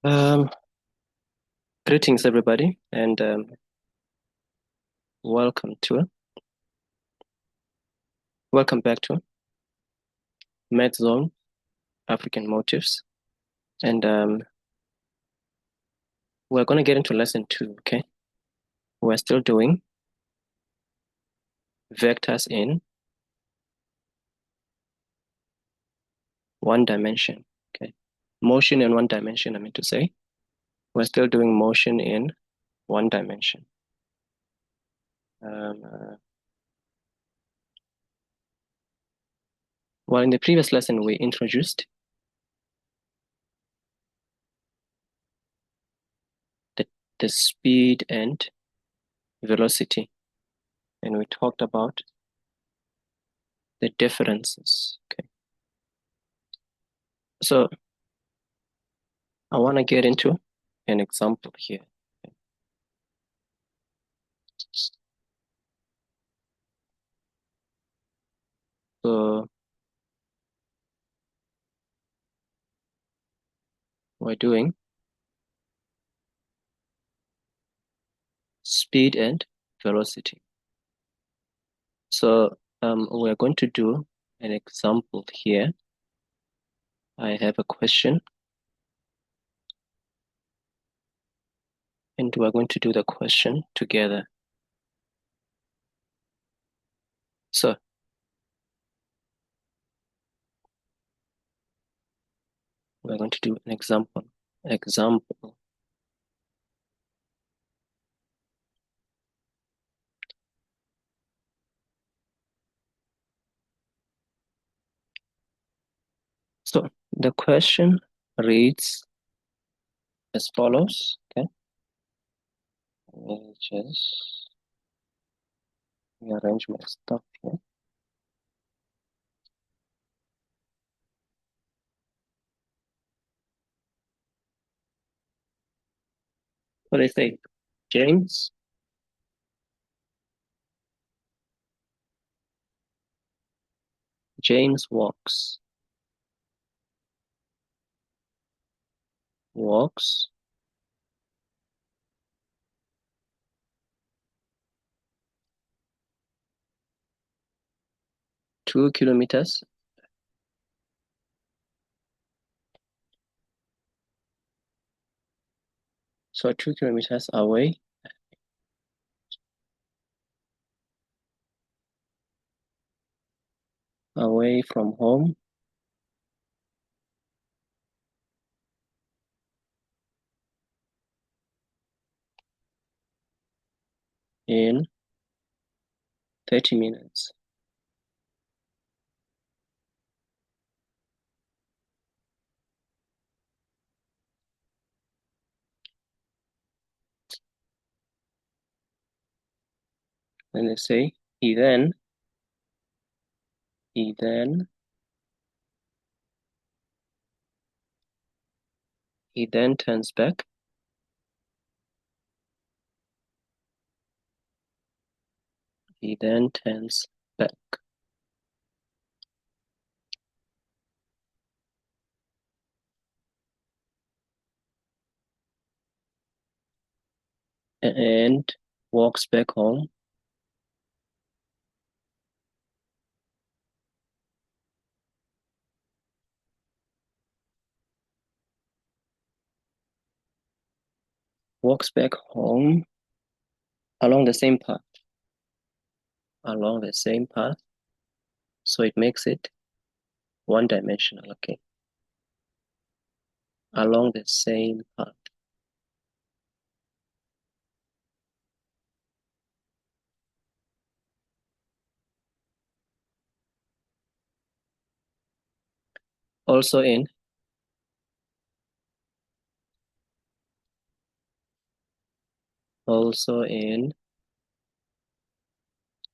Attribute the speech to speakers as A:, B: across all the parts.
A: Um, Greetings, everybody, and welcome to welcome back to Math Zone African Motifs, and we're going to get into lesson 2. Okay, we're still doing vectors in one dimension. Okay, motion in one dimension. I mean to say, we're still doing motion in one dimension. Um, uh, well, in the previous lesson, we introduced the the speed and velocity, and we talked about the differences. Okay, so I want to get into an example here. So we're doing speed and velocity. So we're going to do an example here. I have a question and we're going to do the question together. So we're going to do an example. Example. So the question reads as follows. Okay. Let me just rearrange my stuff here. What do I say? James James walks 2 kilometers so 2 kilometers away from home in 30 minutes. And they say he then turns back he then turns back and walks back home walks back home along the same path so it makes it one dimensional. Okay, along the same path. Also in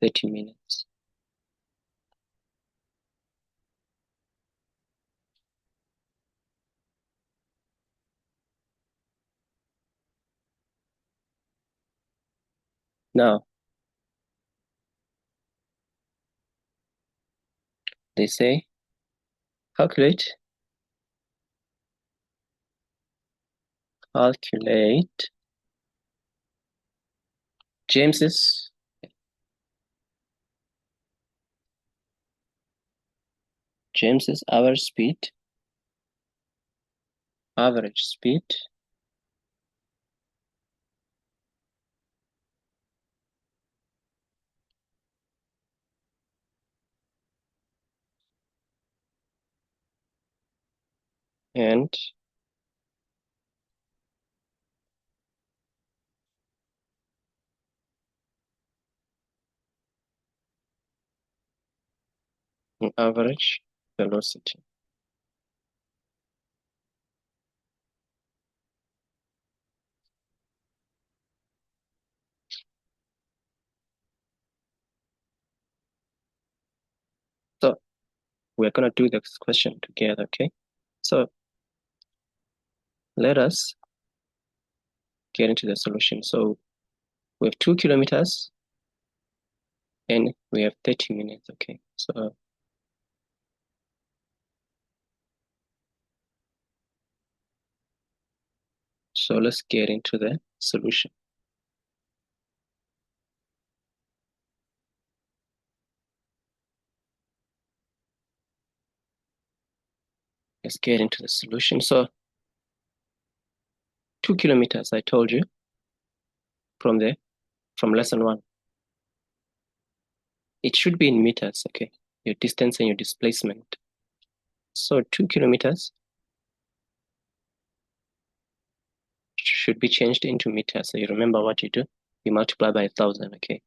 A: 30 minutes. Now they say calculate calculate James's average speed and average velocity. So we're going to do this question together, okay? So let us get into the solution. So we have 2 kilometers and we have 30 minutes, okay? So let's get into the solution. Let's get into the solution. So 2 kilometers, I told you, from lesson 1. It should be in meters, okay? Your distance and your displacement. So 2 kilometers should be changed into meters. So you remember what you do? You multiply by 1,000, okay?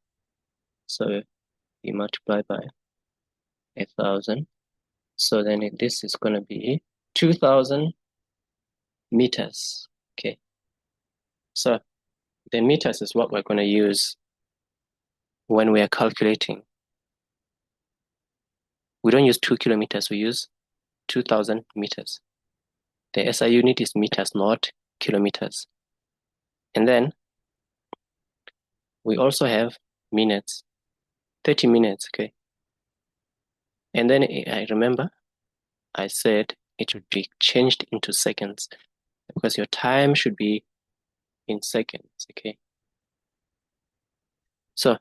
A: So you multiply by 1,000. So then this is going to be 2,000 meters, okay? So the meters is what we're going to use when we are calculating. We don't use 2 kilometers, we use 2,000 meters. The SI unit is meters, not kilometers. And then we also have minutes, 30 minutes, okay? And then I remember I said it would be changed into seconds because your time should be in seconds, okay? So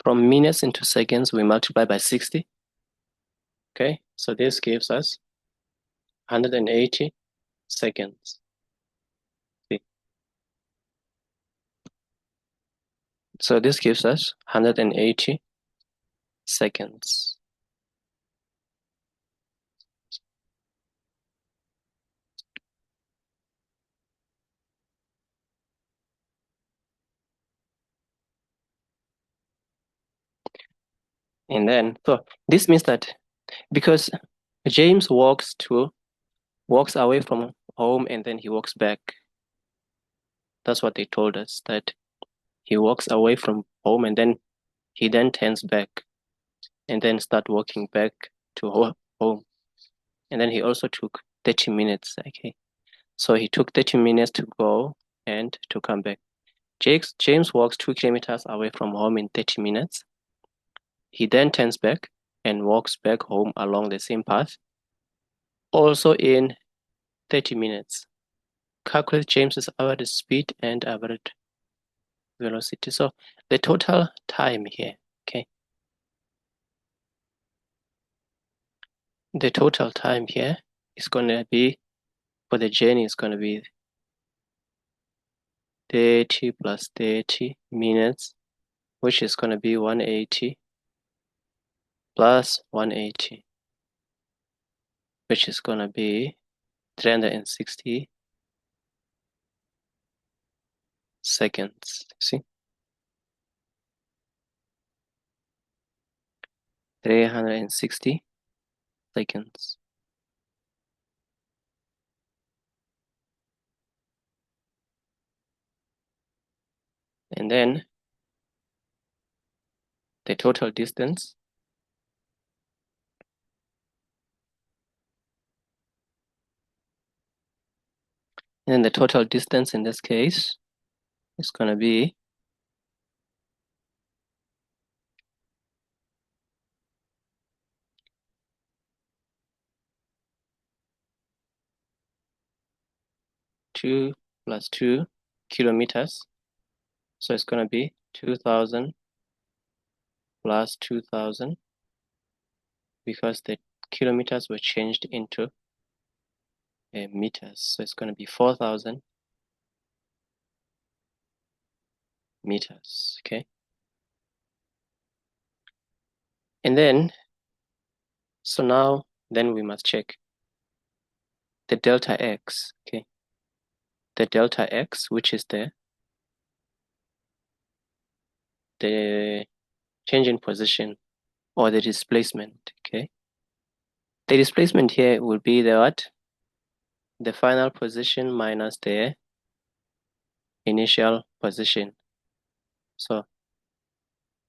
A: from minutes into seconds, we multiply by 60, okay? So this gives us 180 seconds. See? So this gives us 180 seconds. And then, so this means that because James walks away from home and then he walks back. That's what they told us, that he walks away from home and then he then turns back and then start walking back to home. And then he also took 30 minutes, okay? So he took 30 minutes to go and to come back. James walks 2 kilometers away from home in 30 minutes. He then turns back and walks back home along the same path, also in 30 minutes. Calculate James's average speed and average velocity. So the total time here, okay? The total time here is going to be, for the journey, is going to be 30 plus 30 minutes, which is going to be 180 plus 180, which is going to be 360 seconds. See? 360 seconds. And then the total distance in this case is going to be 2 plus 2 kilometers. So it's going to be 2000 plus 2000 because the kilometers were changed into meters. So it's going to be 4000 meters. Okay. And then, so now, then we must check the delta x. Okay. The delta x, which is the change in position or the displacement. Okay. The displacement here will be the what? The final position minus the initial position. So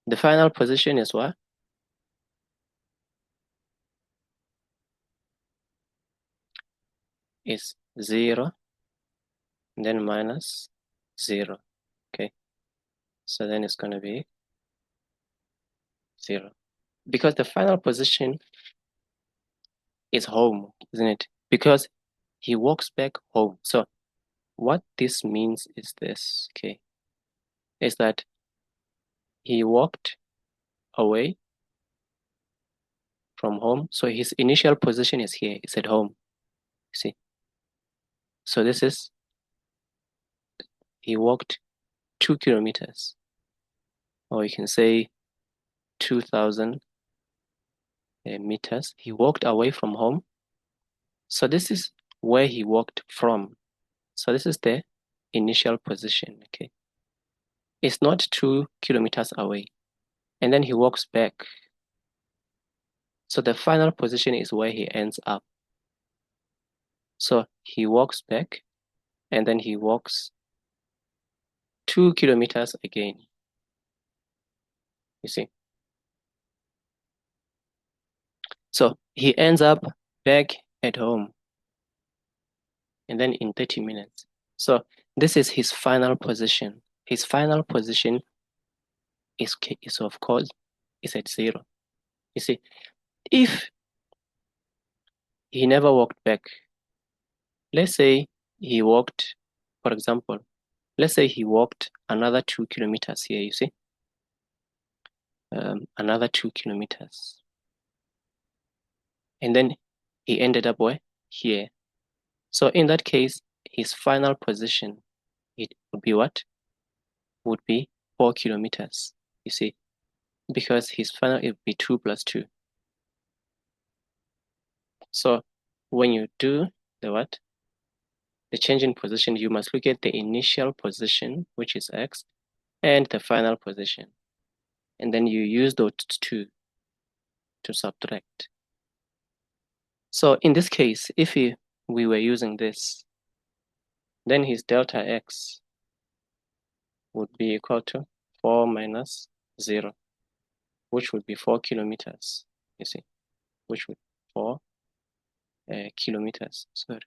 A: the final position is what? Is 0, and then minus 0. Okay. So then it's going to be 0. Because the final position is home, isn't it? Because he walks back home. So what this means is this, okay, is that he walked away from home. So his initial position is here, it's at home. See? So this is, he walked 2 kilometers, or you can say 2000 meters. He walked away from home. So this is where he walked from. So this is the initial position, okay? It's not 2 kilometers away. And then he walks back. So the final position is where he ends up. So he walks back, and then he walks 2 kilometers again. You see? So he ends up back at home, and then in 30 minutes. So this is his final position. His final position is of course is at 0. You see, if he never walked back, let's say he walked, for example, let's say he walked another 2 kilometers here, you see, another 2 kilometers, and then he ended up where? Here. So in that case, his final position, it would be what? Would be 4 kilometers, you see, because his final, it would be 2 plus 2. So when you do the what? The change in position, you must look at the initial position, which is x, and the final position. And then you use those two to subtract. So in this case, if we were using this, then his delta x would be equal to 4 minus 0, which would be 4 kilometers, you see, which would be 4 kilometers, sorry.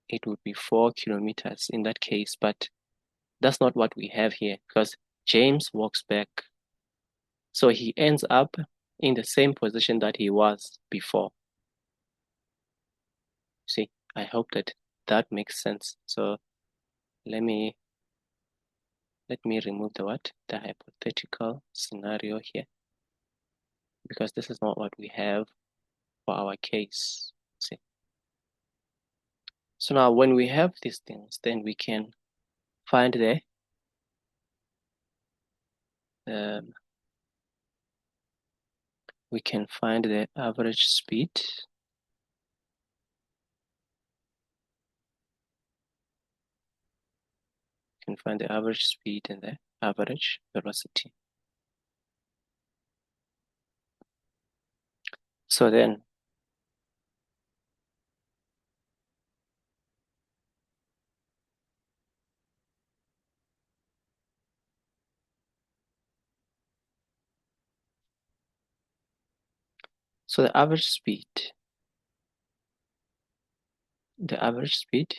A: It would be 4 kilometers in that case, but that's not what we have here because James walks back. So he ends up in the same position that he was before. See, I hope that makes sense. So let me remove the what? The hypothetical scenario here, because this is not what we have for our case. See. So now when we have these things, then we can find we can find the average speed. We can find the average speed and the average velocity. So then the average speed,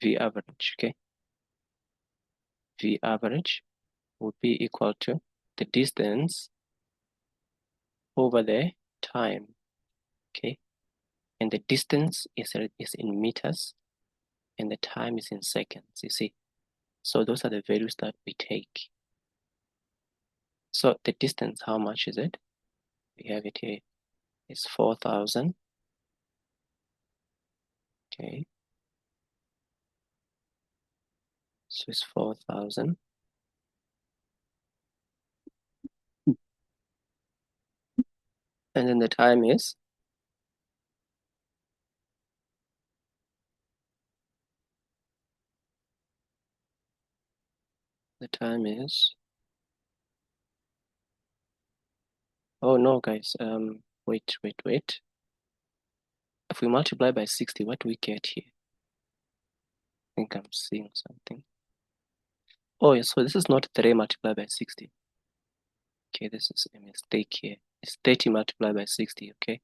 A: V average, okay? V average would be equal to the distance over the time, okay? and the distance is in meters, and the time is in seconds, you see. So those are the values that we take. So the distance, how much is it? We have it here. It's 4,000. Okay. So it's 4,000. And then the time is oh no guys, wait. If we multiply by 60, what do we get here? I think I'm seeing something. Oh, yeah, so this is not 3 multiplied by 60. Okay, this is a mistake here. It's 30 multiplied by 60, okay?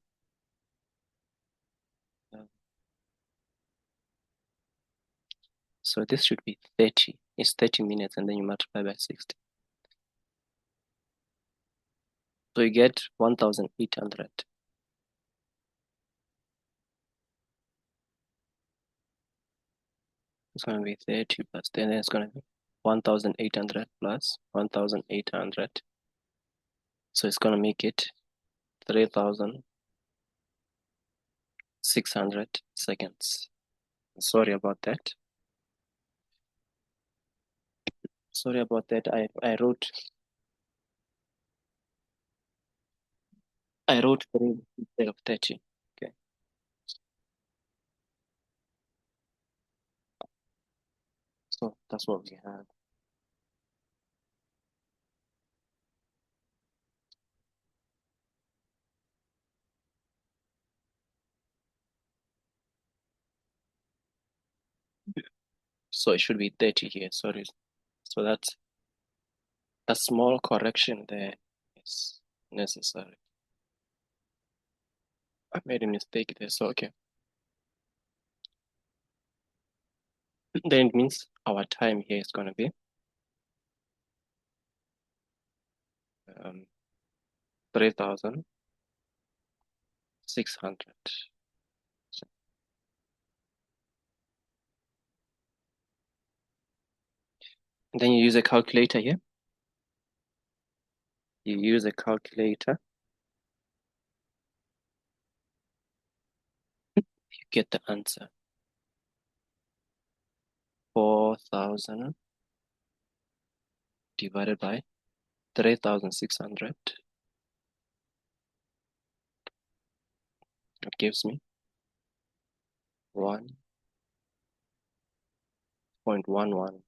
A: So this should be 30. It's 30 minutes and then you multiply by 60. So you get 1,800. It's going to be 30 plus 10, then it's going to be 1,800 plus 1,800. So it's going to make it 3,600 seconds. Sorry about that. Sorry about that. I wrote 3 instead of 30. Okay. So that's what we have. So it should be 30 here. Sorry. So that's a small correction there is necessary. I made a mistake there. So okay. Then it means our time here is gonna be 3,600. And then you use a calculator here. You use a calculator. You get the answer. 4,000 divided by 3,600. It gives me 1.11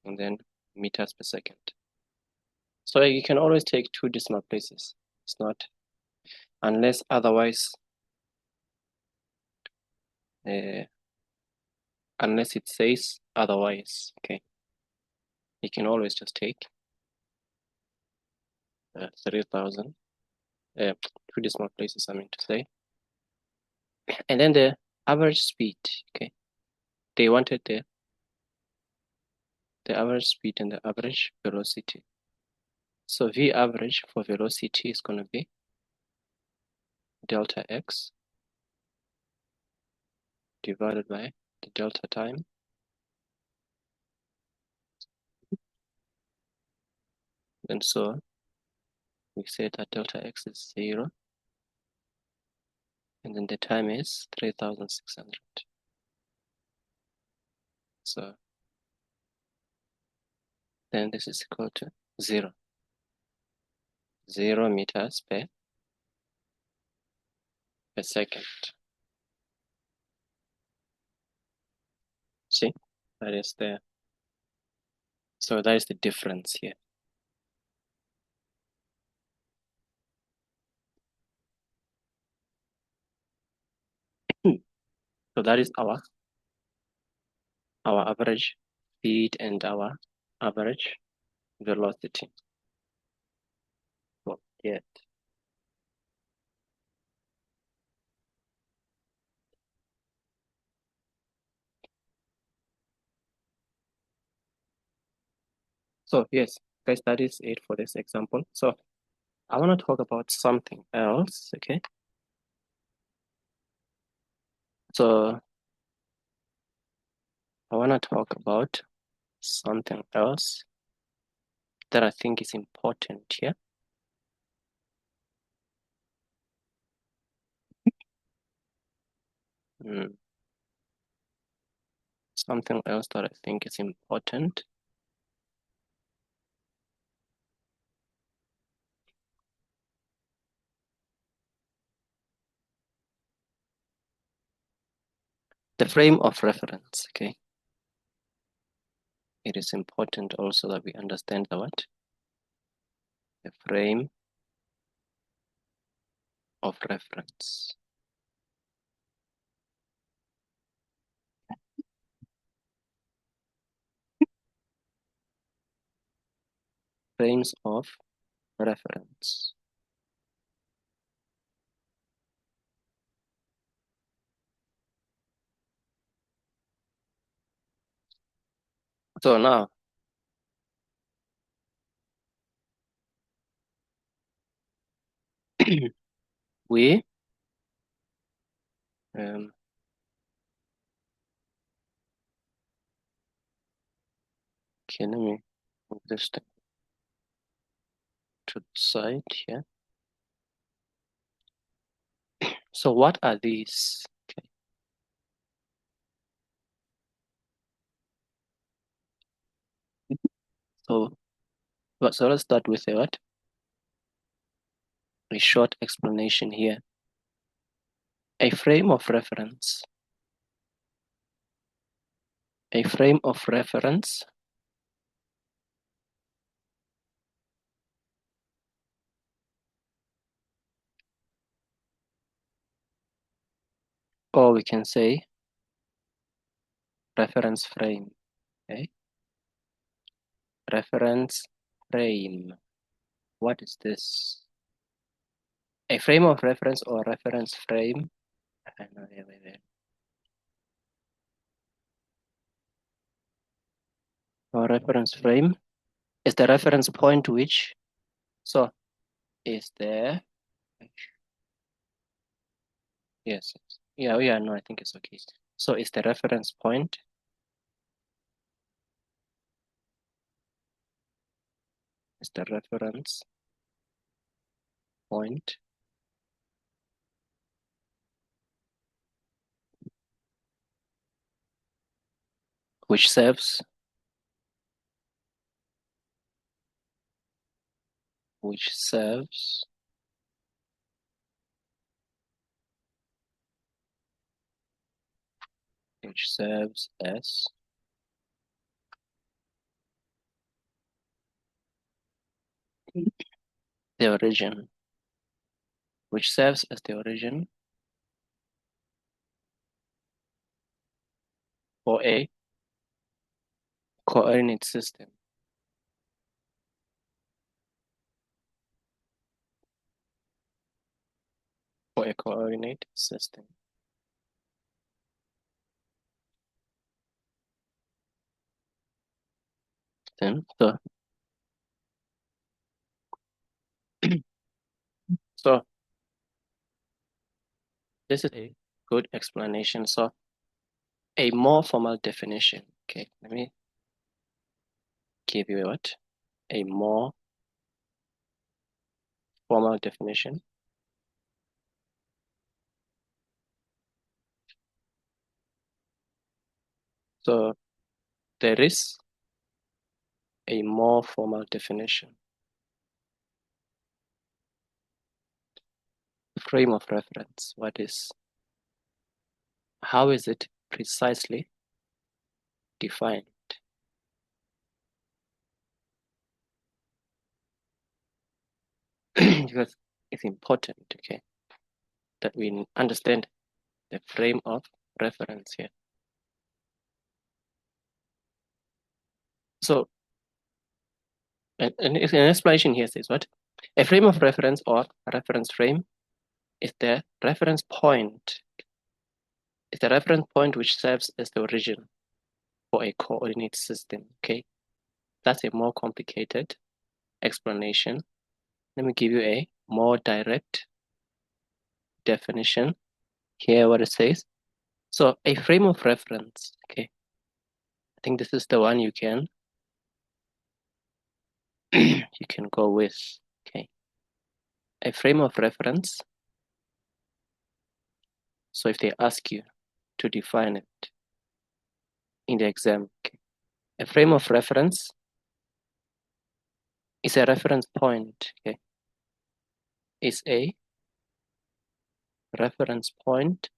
A: and then meters per second. So you can always take 2 decimal places. It's not, unless otherwise, unless it says otherwise, okay. You can always just take 3,000, 2 decimal places, I mean to say. And then the average speed, okay. They wanted the average speed and the average velocity. So V average for velocity is going to be delta x divided by the delta time. And so we say that delta x is 0. And then the time is 3,600. So then this is equal to 0. 0 meters per second. See, that is there. So that is the difference here. So that is our average speed and our average velocity. So, yeah. So yes, guys, that is it for this example. So I want to talk about something else, okay? So I want to talk about something else that I think is important here. Something else that I think is important. The frame of reference, okay? It is important also that we understand the what? The frame of reference. Frames of reference. So now, we okay, let me move this to the side here. So what are these? Okay. So let's start with a what? A short explanation here. A frame of reference. A frame of reference or we can say reference frame. Okay. Reference frame. What is this? A frame of reference or reference frame. Or reference frame is the reference point which so is there. Yes. Yeah, no, I think it's okay. So it's the reference point. It's the reference point which serves which serves as the origin, which serves as the origin for a coordinate system. For a coordinate system. Then so this is a good explanation. So a more formal definition. Okay, let me give you what? A more formal definition. So there is a more formal definition. Frame of reference. How is it precisely defined? Because it's important, okay, that we understand the frame of reference here. So an explanation here says what? A frame of reference or reference frame is the reference point. It's the reference point which serves as the origin for a coordinate system, okay? That's a more complicated explanation. Let me give you a more direct definition. Here what it says, So a frame of reference, okay. I think this is the one you can you can go with, okay. A frame of reference. So if they ask you to define it in the exam, okay. A frame of reference is a reference point, okay. Is a reference point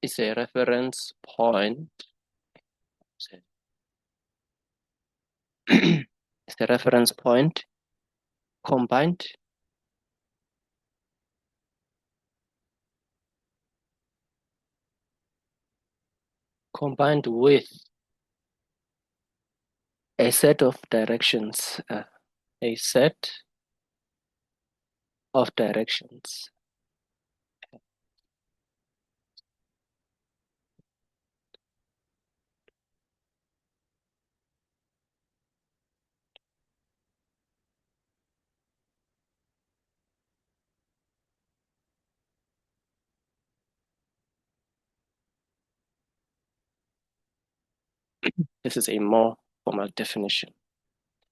A: is a reference point is a reference point combined with a set of directions, a set of directions. This is a more formal definition.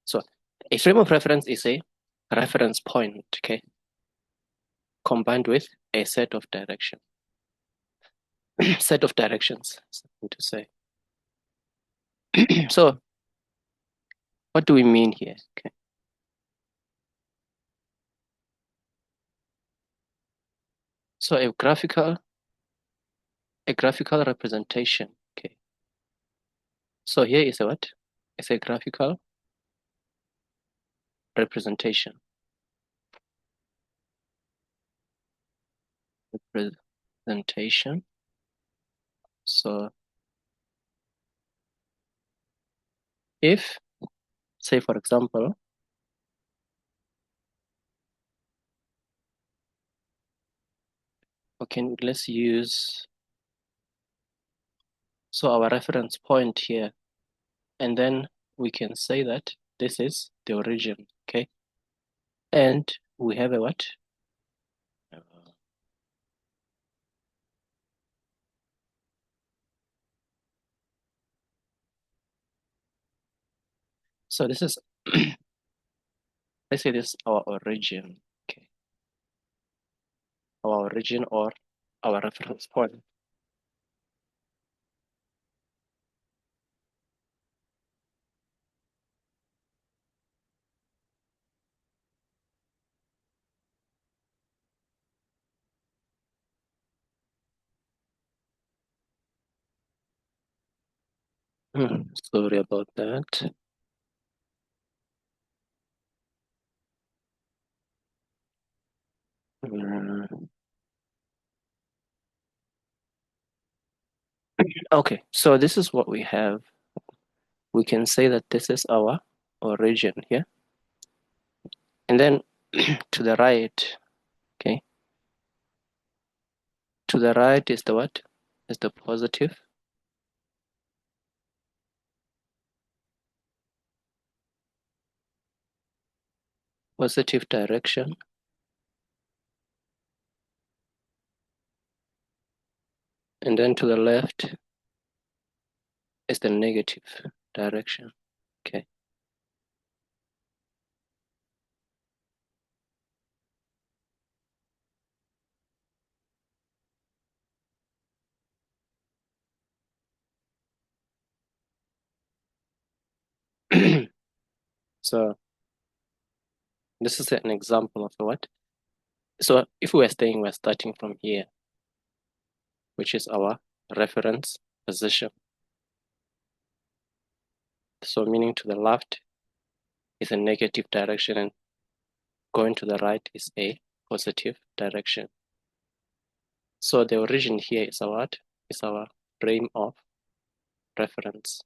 A: So a frame of reference is a reference point, okay, combined with a set of direction. Set of directions, something to say. So what do we mean here? Okay. So a graphical representation. Okay. So here is a what? It's a graphical representation. Representation. So if, say for example, okay, let's use, so our reference point here, and then we can say that this is the origin, okay? And we have a what? So this is, let's say this is our origin, okay? Our origin or our reference point. Sorry about that. Okay, so this is what we have. We can say that this is our origin here. And then to the right, okay, to the right is the what? Is the positive direction. And then to the left is the negative direction, okay. So this is an example of what? So if we're starting from here, which is our reference position. So meaning to the left is a negative direction and going to the right is a positive direction. So the origin here is our what? Is our frame of reference.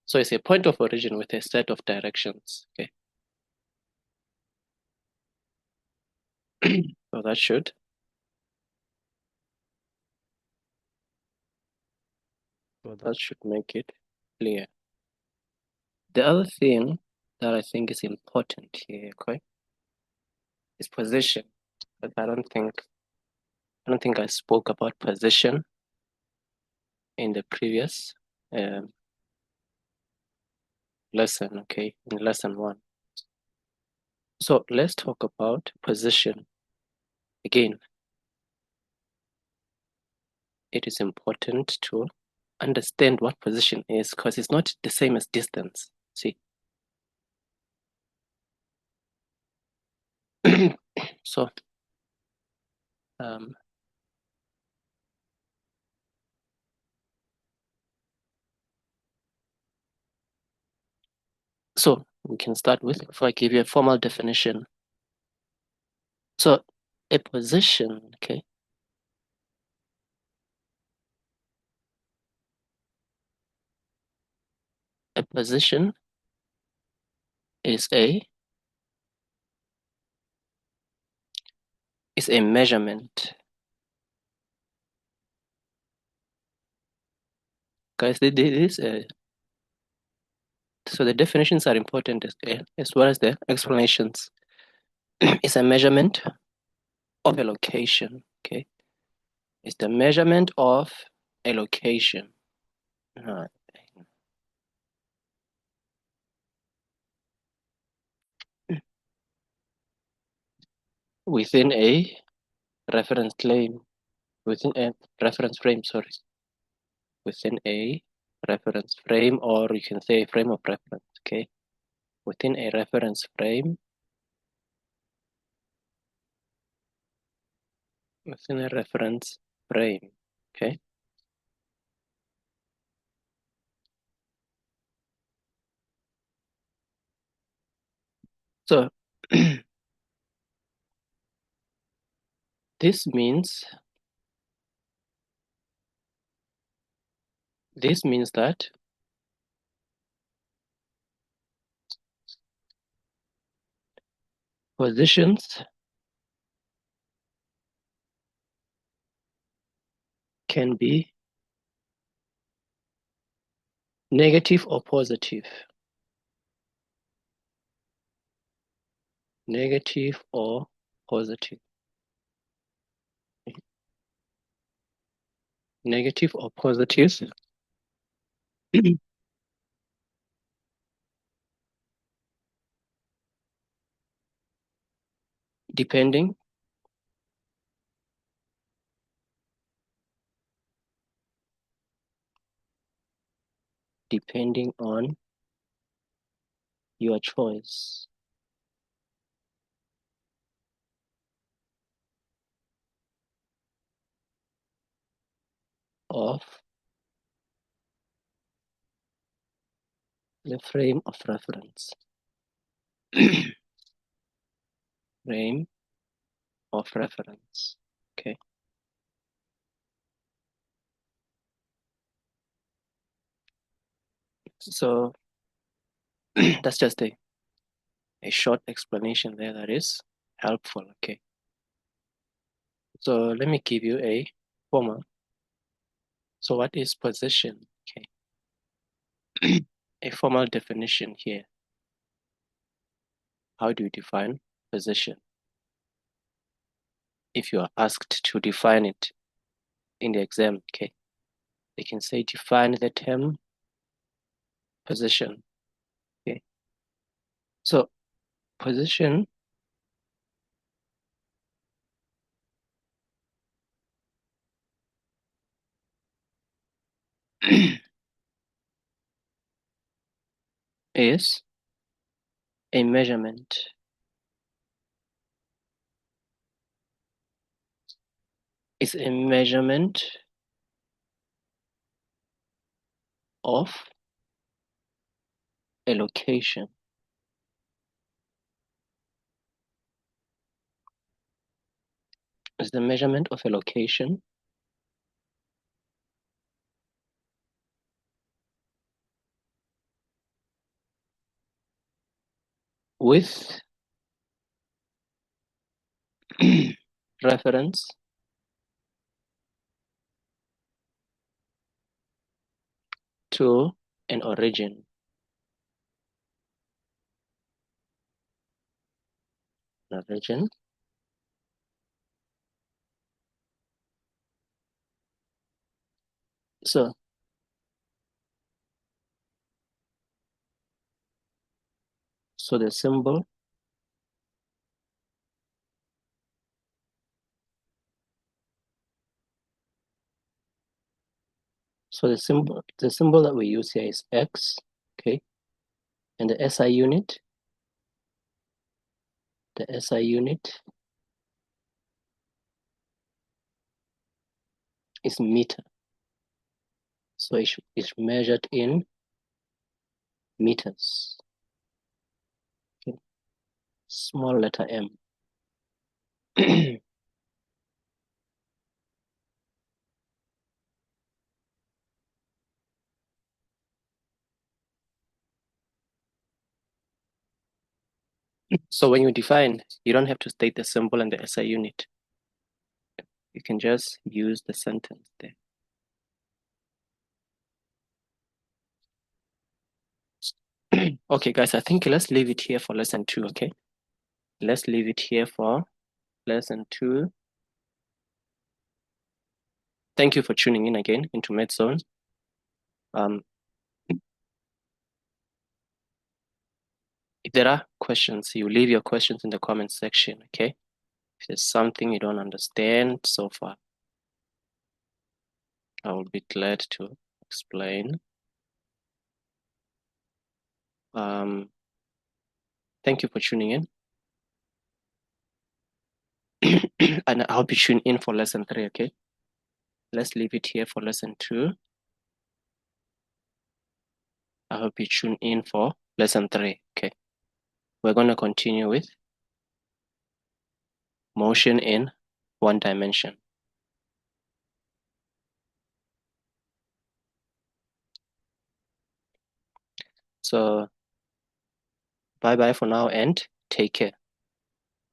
A: So it's a point of origin with a set of directions, okay. So that should make it clear. The other thing that I think is important here, okay, is position. But I don't think I don't think I spoke about position in the previous lesson, okay, in lesson 1. So let's talk about position. Again, it is important to understand what position is because it's not the same as distance. See, so um, so we can start with, if I give you a formal definition. So a position, okay, a position is a measurement. Guys, this so the definitions are important as well as the explanations. It's a measurement of a location, okay? It's the measurement of a location. Within a reference claim, within a reference frame, sorry. Within a reference frame, or you can say frame of reference, okay? Within a reference frame, within a reference frame, okay? So this means that positions can be negative or positive. Negative or positive. Negative or positive. depending depending on your choice of the frame of reference. Frame of reference. Okay. So that's just a short explanation there that is helpful. Okay. So let me give you a formal. So what is position? Okay. A formal definition here. How do you define position? If you are asked to define it in the exam, okay, they can say define the term position. Okay. So position is a measurement is a measurement of a location. Is the measurement of a location with reference to an origin. An origin So the symbol the symbol that we use here is X, okay? And the SI unit, is meter. So it's measured in meters. Okay. Small letter M. So when you define, you don't have to state the symbol and the SI unit. You can just use the sentence there. Okay, guys, I think let's leave it here for lesson 2, okay? Let's leave it here for lesson 2. Thank you for tuning in again into MedZone. If there are questions, you leave your questions in the comment section, okay? If there's something you don't understand so far, I will be glad to explain. Thank you for tuning in. And I hope you tune in for lesson 3, okay? Let's leave it here for lesson 2. I hope you tune in for lesson 3, okay? We're going to continue with motion in 1 dimension. So bye-bye for now and take care.